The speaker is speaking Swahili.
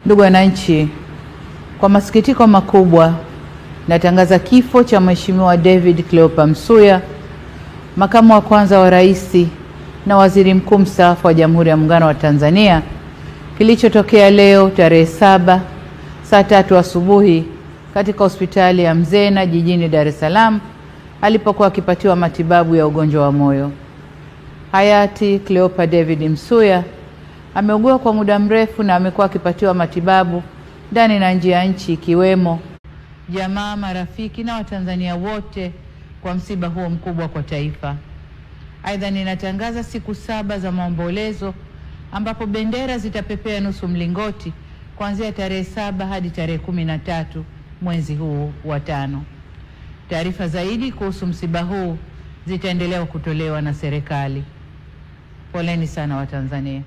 Ndugu wananchi, kwa masikitiko makubwa natangaza kifo cha Mheshimiwa David Cleopa Msuya, makamu wa kwanza wa rais na waziri mkuu mstaafu wa Jamhuri ya Muungano wa Tanzania, kilichotokea leo tarehe 7 saa 3 asubuhi katika hospitali ya Mzena jijini Dar es Salaam alipokuwa akipatiwa matibabu ya ugonjwa wa moyo. Hayati Cleopa David Msuya ameugua kwa muda mrefu na amekuwa akipatiwa matibabu ndani na nje ya nchi, ikiwemo jamaa, marafiki na Watanzania wote kwa msiba huo mkubwa kwa taifa. Aidha, ninatangaza siku 7 za maombolezo ambapo bendera zitapepea nusu mlingoti kuanzia tarehe 7 hadi tarehe 13 mwezi huu wa 5. Taarifa zaidi kuhusu msiba huu zitaendelea kutolewa na serikali. Poleni sana Watanzania.